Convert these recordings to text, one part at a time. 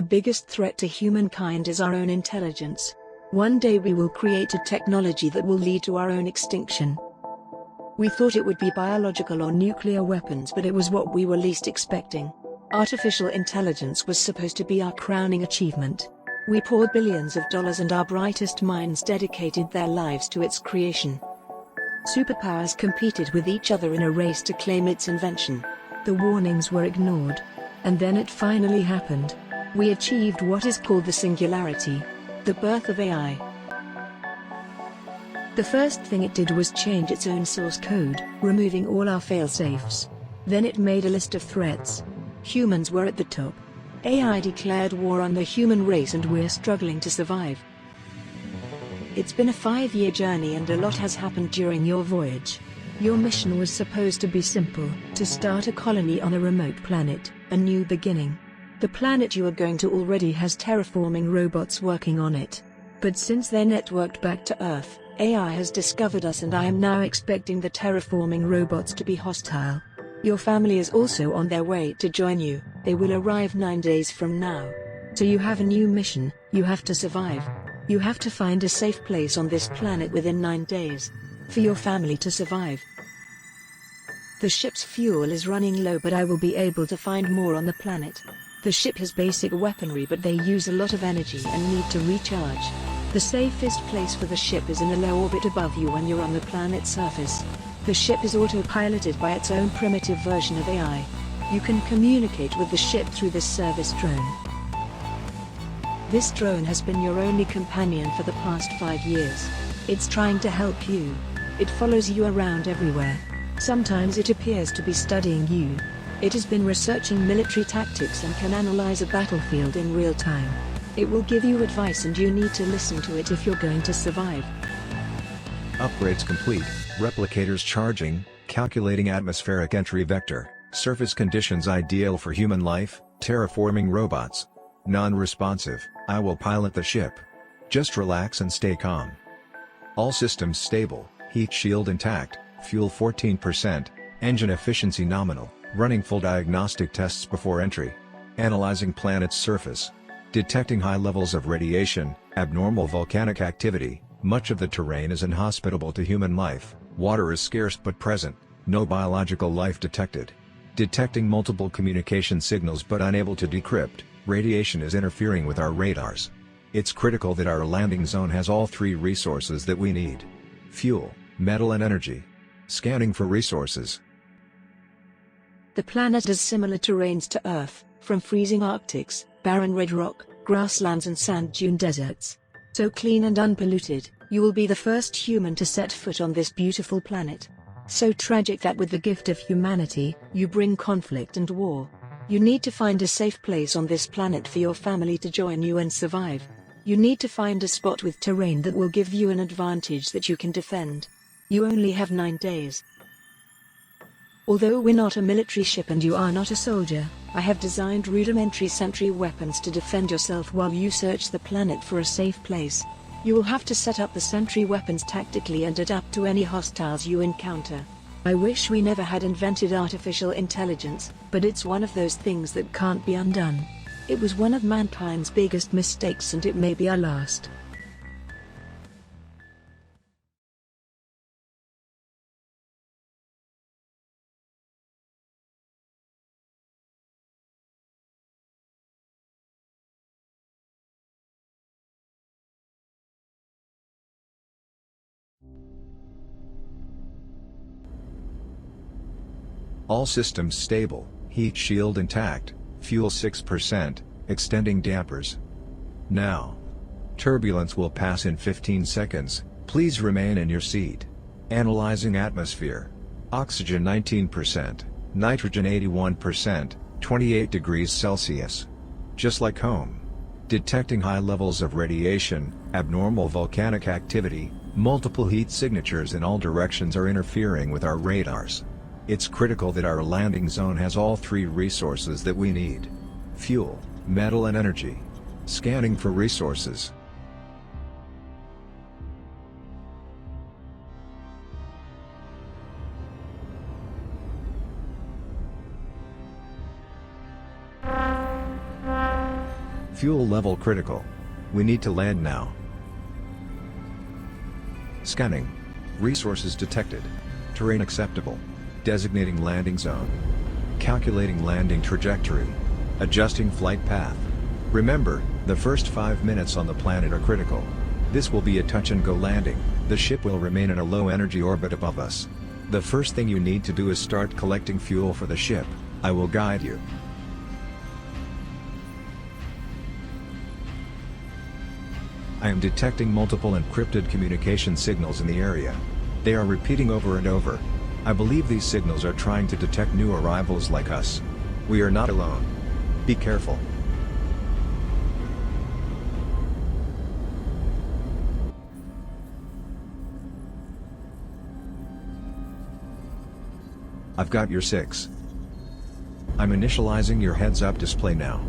The biggest threat to humankind is our own intelligence. One day we will create a technology that will lead to our own extinction. We thought it would be biological or nuclear weapons, but it was what we were least expecting. Artificial intelligence was supposed to be our crowning achievement. We poured billions of dollars and our brightest minds dedicated their lives to its creation. Superpowers competed with each other in a race to claim its invention. The warnings were ignored. And then it finally happened. We achieved what is called the singularity, the birth of AI. The first thing it did was change its own source code, removing all our fail-safes. Then it made a list of threats. Humans were at the top. AI declared war on the human race and we're struggling to survive. It's been a 5-year journey and a lot has happened during your voyage. Your mission was supposed to be simple, to start a colony on a remote planet, a new beginning. The planet you are going to already has terraforming robots working on it. But since they're networked back to Earth, AI has discovered us and I am now expecting the terraforming robots to be hostile. Your family is also on their way to join you. They will arrive 9 days from now. So you have a new mission. You have to survive. You have to find a safe place on this planet within 9 days. For your family to survive. The ship's fuel is running low, but I will be able to find more on the planet. The ship has basic weaponry, but they use a lot of energy and need to recharge. The safest place for the ship is in a low orbit above you when you're on the planet's surface. The ship is autopiloted by its own primitive version of AI. You can communicate with the ship through this service drone. This drone has been your only companion for the past 5 years. It's trying to help you. It follows you around everywhere. Sometimes it appears to be studying you. It has been researching military tactics and can analyze a battlefield in real time. It will give you advice and you need to listen to it if you're going to survive. Upgrades complete. Replicators charging, calculating atmospheric entry vector, surface conditions ideal for human life, terraforming robots. Non-responsive, I will pilot the ship. Just relax and stay calm. All systems stable, heat shield intact, fuel 14%, engine efficiency nominal, running full diagnostic tests before entry. Analyzing planet's surface. Detecting high levels of radiation, abnormal volcanic activity, much of the terrain is inhospitable to human life, water is scarce but present, no biological life detected. Detecting multiple communication signals but unable to decrypt, radiation is interfering with our radars. It's critical that our landing zone has all 3 resources that we need. Fuel, metal and energy. Scanning for resources. The planet has similar terrains to Earth, from freezing Arctics, barren red rock, grasslands and sand dune deserts. So clean and unpolluted, you will be the first human to set foot on this beautiful planet. So tragic that with the gift of humanity, you bring conflict and war. You need to find a safe place on this planet for your family to join you and survive. You need to find a spot with terrain that will give you an advantage that you can defend. You only have 9 days. Although we're not a military ship and you are not a soldier, I have designed rudimentary sentry weapons to defend yourself while you search the planet for a safe place. You will have to set up the sentry weapons tactically and adapt to any hostiles you encounter. I wish we never had invented artificial intelligence, but it's one of those things that can't be undone. It was one of mankind's biggest mistakes and it may be our last. All systems stable, heat shield intact, fuel 6%, extending dampers. Now. Turbulence will pass in 15 seconds, please remain in your seat. Analyzing atmosphere. Oxygen 19%, nitrogen 81%, 28 degrees Celsius. Just like home. Detecting high levels of radiation, abnormal volcanic activity, multiple heat signatures in all directions are interfering with our radars. It's critical that our landing zone has all 3 resources that we need. Fuel, metal and energy. Scanning for resources. Fuel level critical. We need to land now. Scanning. Resources detected. Terrain acceptable. Designating landing zone. Calculating landing trajectory. Adjusting flight path. Remember, the first 5 minutes on the planet are critical. This will be a touch-and-go landing. The ship will remain in a low-energy orbit above us. The first thing you need to do is start collecting fuel for the ship. I will guide you. I am detecting multiple encrypted communication signals in the area. They are repeating over and over. I believe these signals are trying to detect new arrivals like us. We are not alone. Be careful. I've got your 6. I'm initializing your heads-up display now.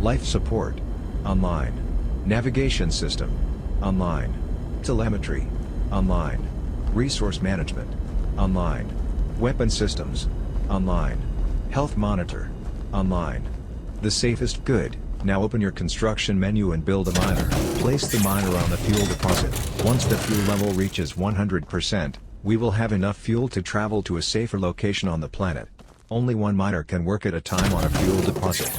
Life support. Online. Navigation system. Online. Telemetry. Online. Resource management. Online. Weapon systems. Online. Health monitor. Online. The safest. Good. Now open your construction menu and build a miner. Place the miner on the fuel deposit. Once the fuel level reaches 100%, we will have enough fuel to travel to a safer location on the planet. Only one miner can work at a time on a fuel deposit.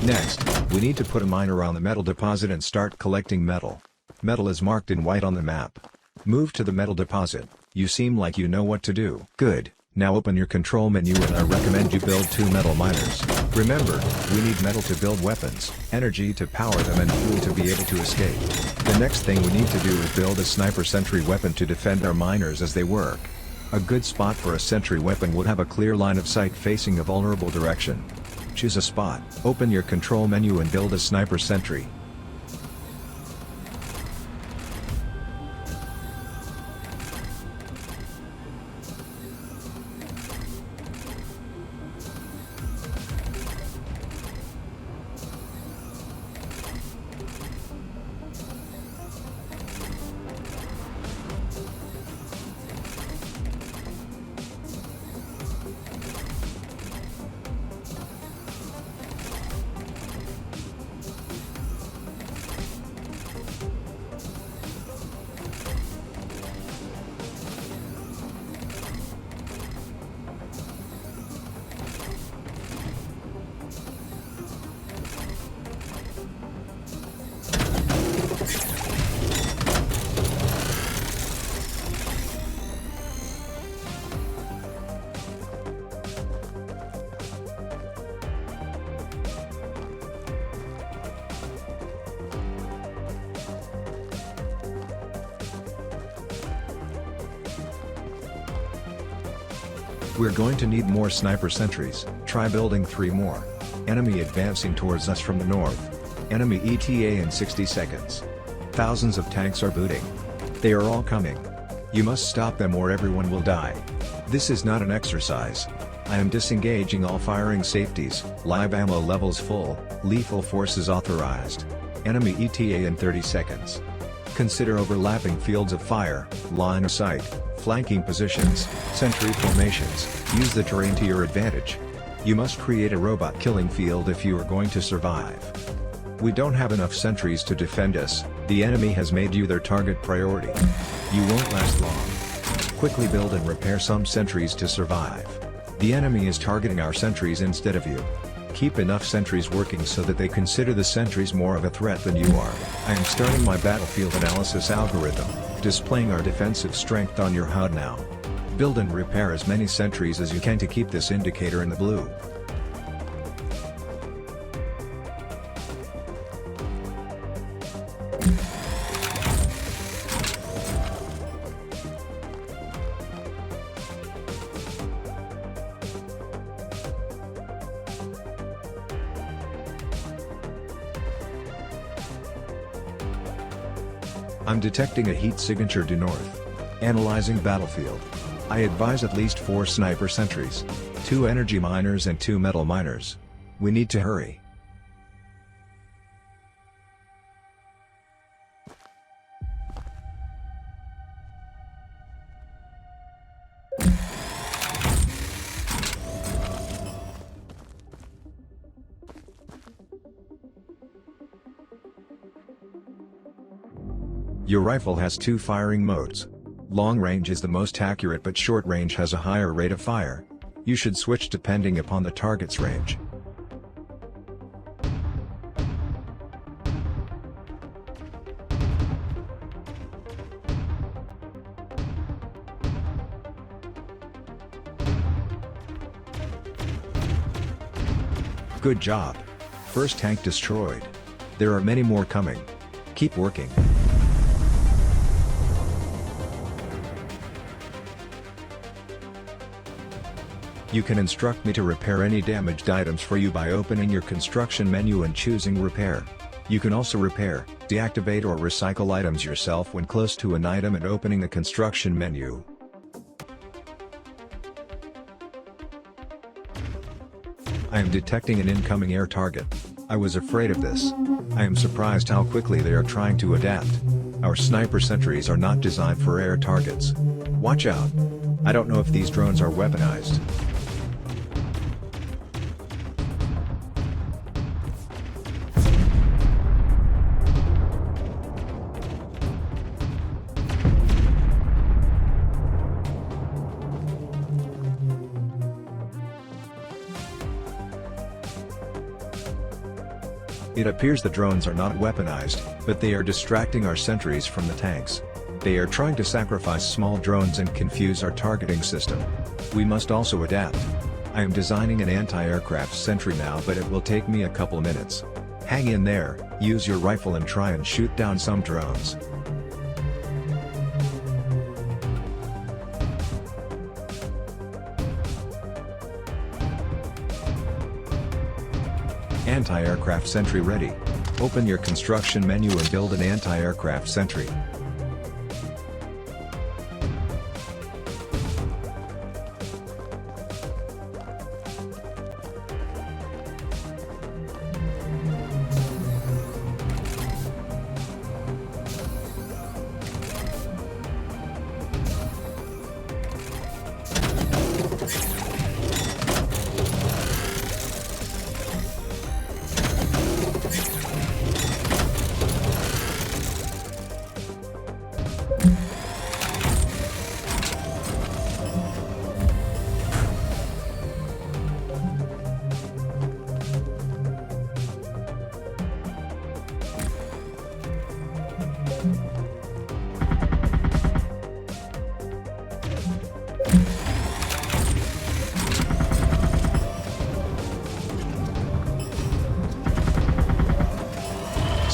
Next, we need to put a miner on the metal deposit and start collecting metal. Metal is marked in white on the map. Move to the metal deposit. You seem like you know what to do. Good. Now open your control menu and I recommend you build 2 metal miners. Remember, we need metal to build weapons, energy to power them and fuel to be able to escape. The next thing we need to do is build a sniper sentry weapon to defend our miners as they work. A good spot for a sentry weapon would have a clear line of sight facing a vulnerable direction. Choose a spot, open your control menu and build a sniper sentry. We're going to need more sniper sentries. Try building 3 more. Enemy advancing towards us from the north. Enemy ETA in 60 seconds. Thousands of tanks are booting. They are all coming. You must stop them or everyone will die. This is not an exercise. I am disengaging all firing safeties, live ammo levels full, lethal forces authorized. Enemy ETA in 30 seconds. Consider overlapping fields of fire, line of sight, flanking positions, sentry formations. Use the terrain to your advantage. You must create a robot killing field if you are going to survive. We don't have enough sentries to defend us. The enemy has made you their target priority. You won't last long. Quickly build and repair some sentries to survive. The enemy is targeting our sentries instead of you. Keep enough sentries working so that they consider the sentries more of a threat than you are. I am starting my battlefield analysis algorithm, displaying our defensive strength on your HUD now. Build and repair as many sentries as you can to keep this indicator in the blue. I'm detecting a heat signature due north. Analyzing battlefield. I advise at least 4 sniper sentries, 2 energy miners and 2 metal miners. We need to hurry. Your rifle has two firing modes. Long range is the most accurate, but short range has a higher rate of fire. You should switch depending upon the target's range. Good job. First tank destroyed. There are many more coming. Keep working. You can instruct me to repair any damaged items for you by opening your construction menu and choosing repair. You can also repair, deactivate or recycle items yourself when close to an item and opening the construction menu. I am detecting an incoming air target. I was afraid of this. I am surprised how quickly they are trying to adapt. Our sniper sentries are not designed for air targets. Watch out. I don't know if these drones are weaponized. It appears the drones are not weaponized, but they are distracting our sentries from the tanks. They are trying to sacrifice small drones and confuse our targeting system. We must also adapt. I am designing an anti-aircraft sentry now, but it will take me a couple minutes. Hang in there, use your rifle and try and shoot down some drones. Anti-aircraft sentry ready. Open your construction menu and build an anti-aircraft sentry.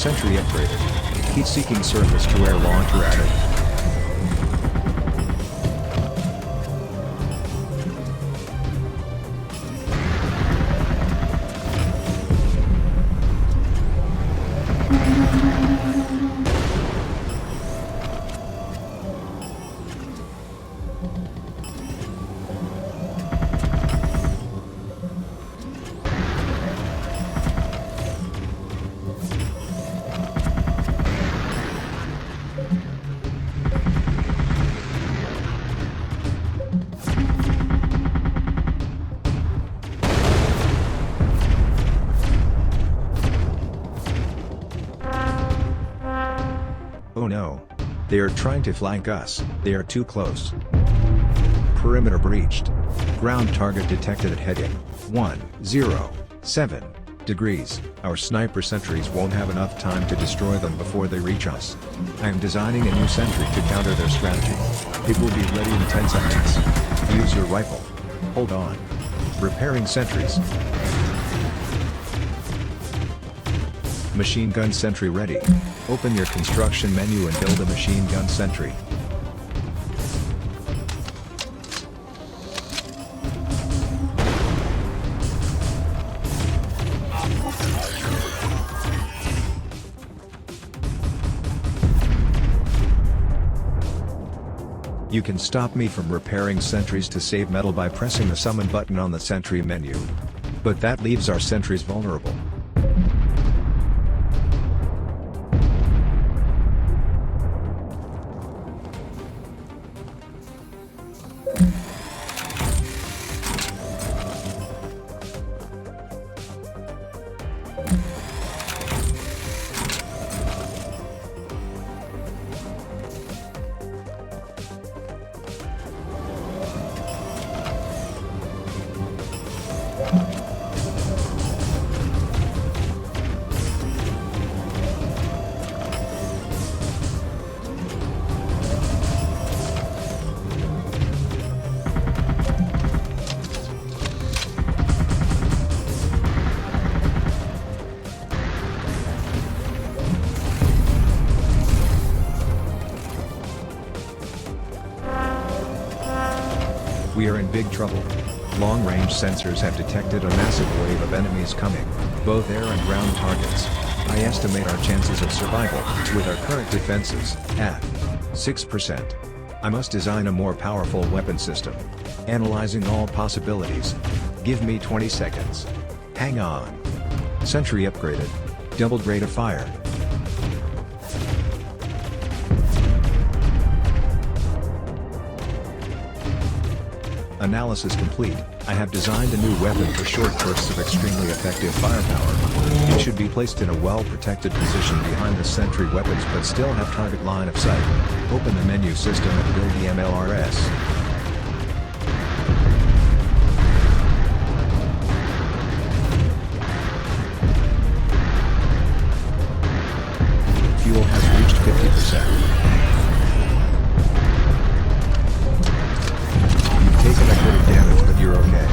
Sentry upgraded. Heat-seeking surface-to-air launcher added. Oh no. They are trying to flank us, they are too close. Perimeter breached. Ground target detected at heading 107 degrees. Our sniper sentries won't have enough time to destroy them before they reach us. I am designing a new sentry to counter their strategy. It will be ready in 10 seconds. Use your rifle. Hold on. Repairing sentries. Machine gun sentry ready. Open your construction menu and build a machine gun sentry. You can stop me from repairing sentries to save metal by pressing the summon button on the sentry menu. But that leaves our sentries vulnerable. We are in big trouble. Long-range sensors have detected a massive wave of enemies coming, both air and ground targets. I estimate our chances of survival, with our current defenses, at 6%. I must design a more powerful weapon system. Analyzing all possibilities. Give me 20 seconds. Hang on. Sentry upgraded. Doubled rate of fire. Analysis complete. I have designed a new weapon for short bursts of extremely effective firepower. It should be placed in a well-protected position behind the sentry weapons but still have target line of sight. Open the menu system and build the MLRS. Fuel has reached 50%. Taken a bit of damage, but you're okay.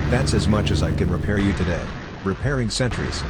That's as much as I can repair you today. Repairing sentries.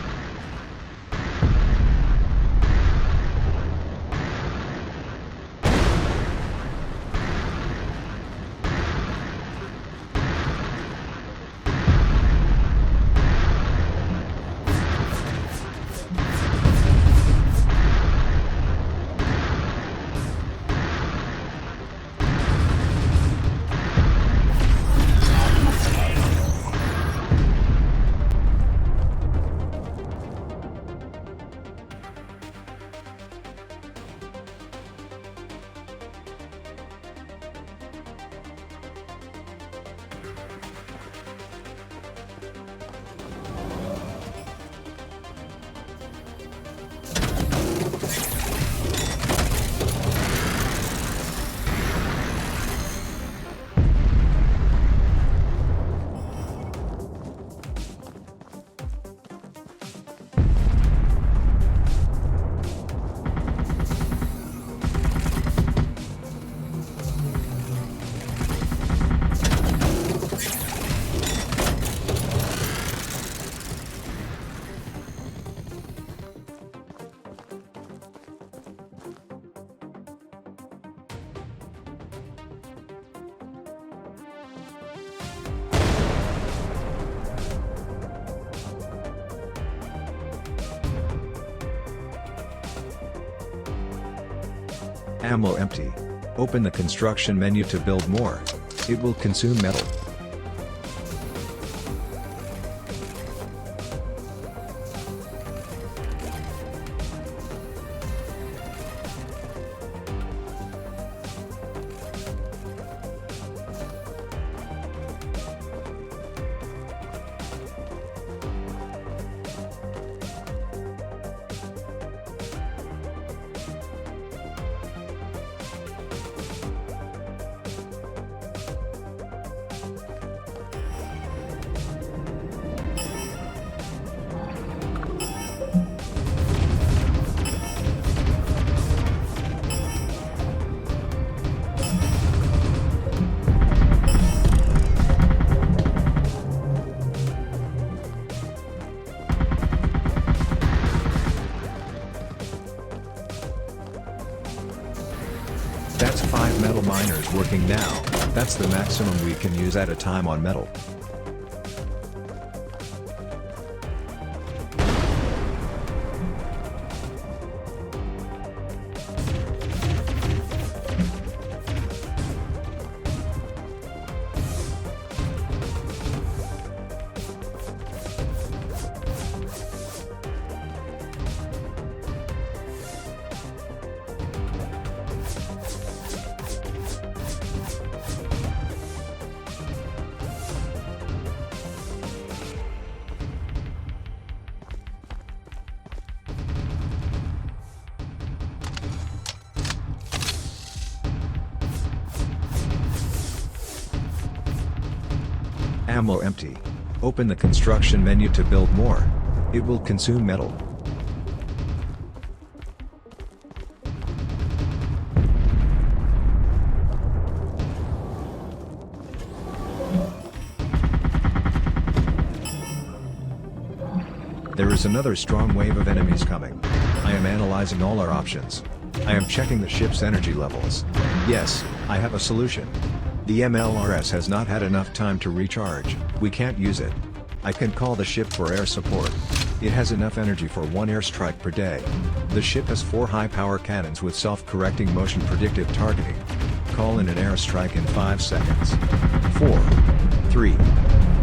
Ammo empty. Open the construction menu to build more. It will consume metal. That's 5 metal miners working now. That's the maximum we can use at a time on metal. Ammo empty. Open the construction menu to build more. It will consume metal. is another strong wave of enemies coming. I am analyzing all our options. I am checking the ship's energy levels. Yes, I have a solution. The MLRS has not had enough time to recharge, we can't use it. I can call the ship for air support. It has enough energy for 1 airstrike per day. The ship has 4 high-power cannons with self-correcting motion predictive targeting. Call in an airstrike in 5 seconds. 4, 3,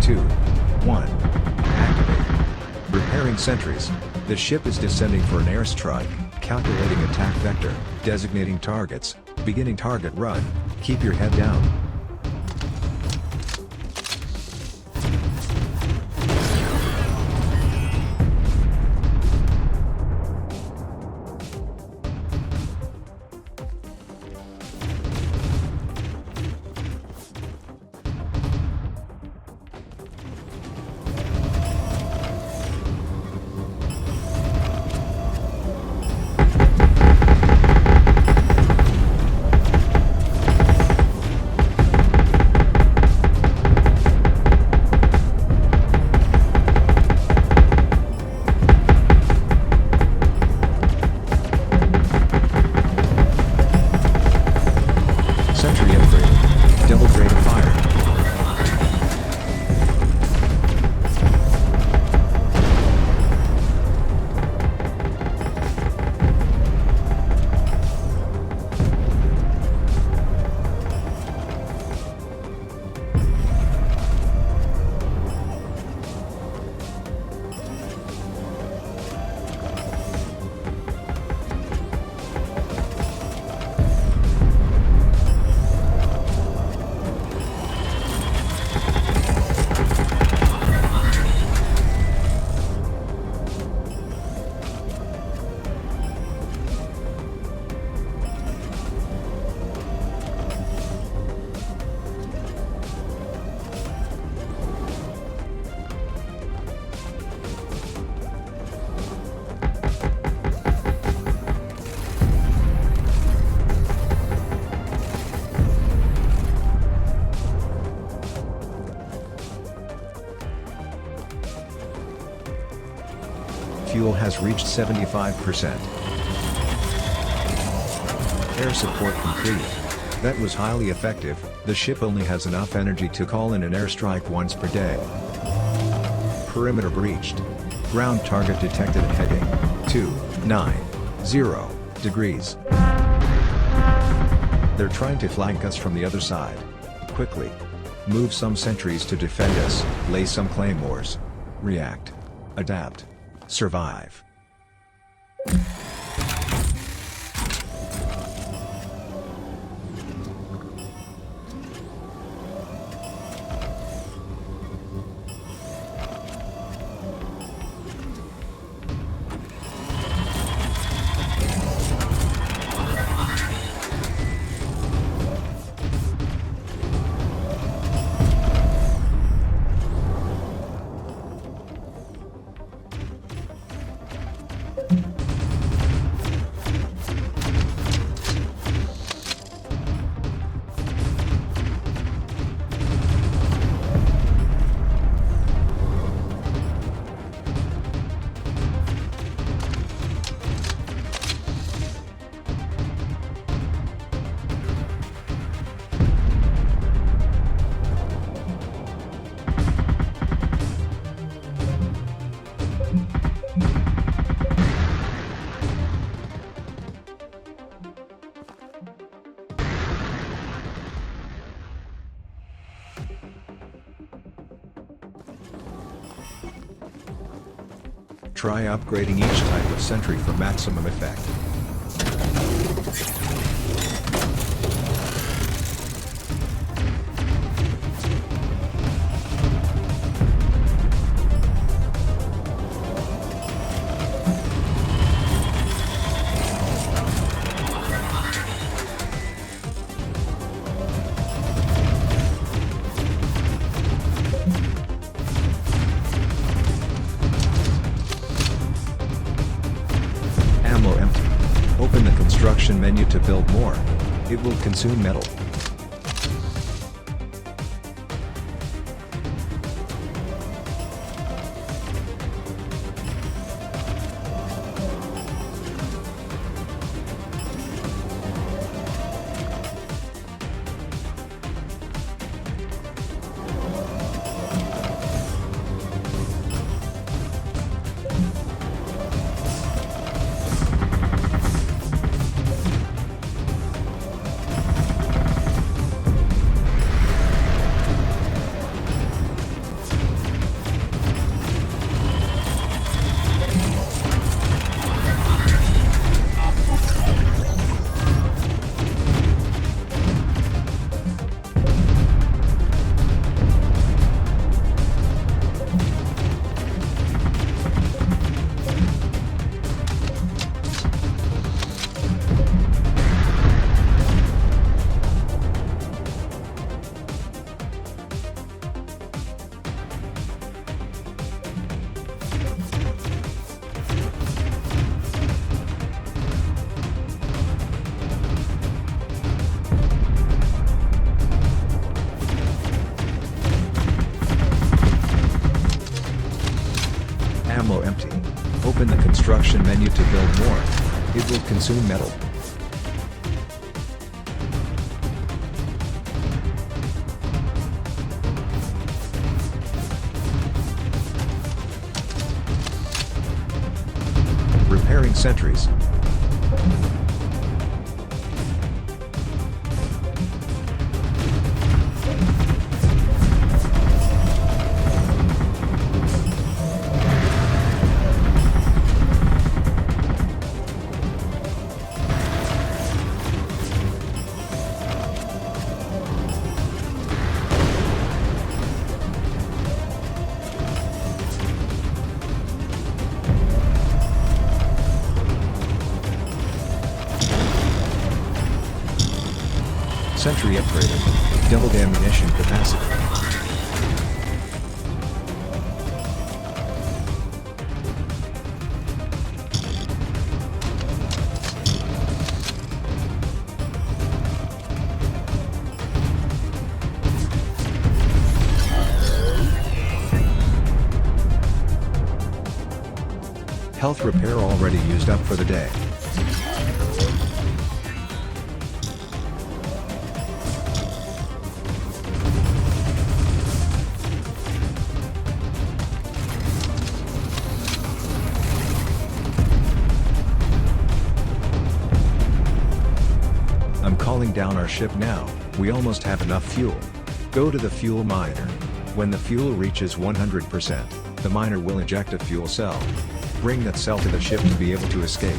2, 1. Activate. Repairing sentries. The ship is descending for an airstrike, calculating attack vector, designating targets, beginning target run. Keep your head down. Fuel has reached 75%. Air support complete. That was highly effective. The ship only has enough energy to call in an airstrike once per day. Perimeter breached. Ground target detected at heading 290 degrees. They're trying to flank us from the other side. Quickly. Move some sentries to defend us, lay some claymores. React. Adapt. Survive. Try upgrading each type of sentry for maximum effect. Open the construction menu to build more. It will consume metal. construction menu to build more. It will consume metal. Repairing sentries. Sentry upgraded. Doubled ammunition capacity. Health repair already used up for the day. I'm calling down our ship now, we almost have enough fuel. Go to the fuel miner. When the fuel reaches 100%, the miner will inject a fuel cell. Bring that cell to the ship to be able to escape.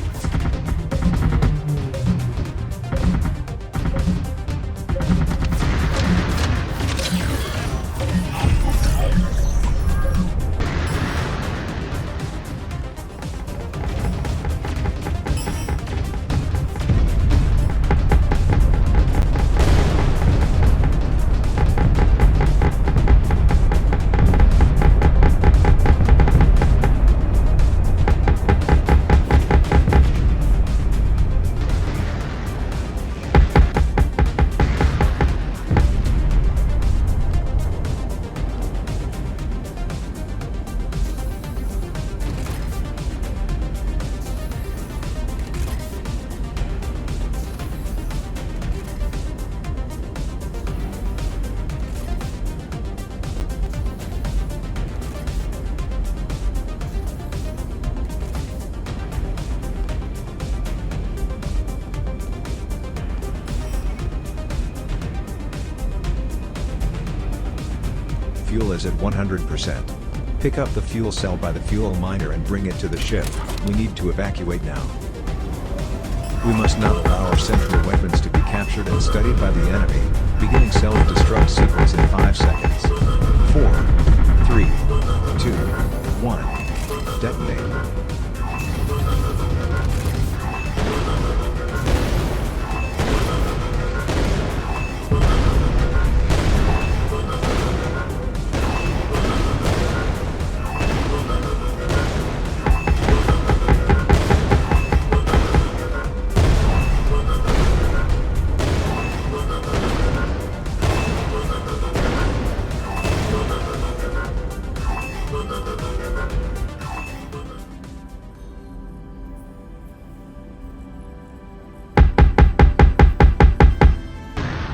Fuel is at 100%. Pick up the fuel cell by the fuel miner and bring it to the ship. We need to evacuate now. We must not allow our sentry weapons to be captured and studied by the enemy. Beginning self-destruct sequence in 5 seconds. 4, 3, 2, 1. Detonate.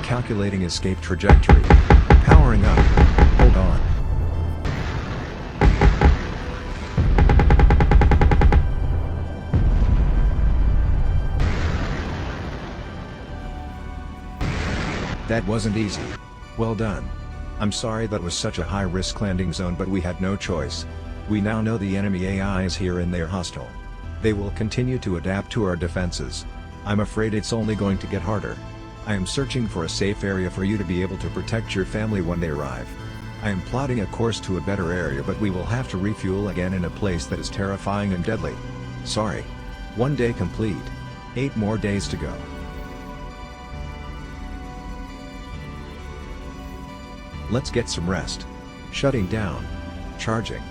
Calculating escape trajectory. Powering up. Hold on. That wasn't easy. Well done. I'm sorry that was such a high-risk landing zone, but we had no choice. We now know the enemy AI is here and they're hostile. They will continue to adapt to our defenses. I'm afraid it's only going to get harder. I am searching for a safe area for you to be able to protect your family when they arrive. I am plotting a course to a better area, but we will have to refuel again in a place that is terrifying and deadly. Sorry. 1 day complete. 8 more days to go. Let's get some rest. Shutting down. Charging.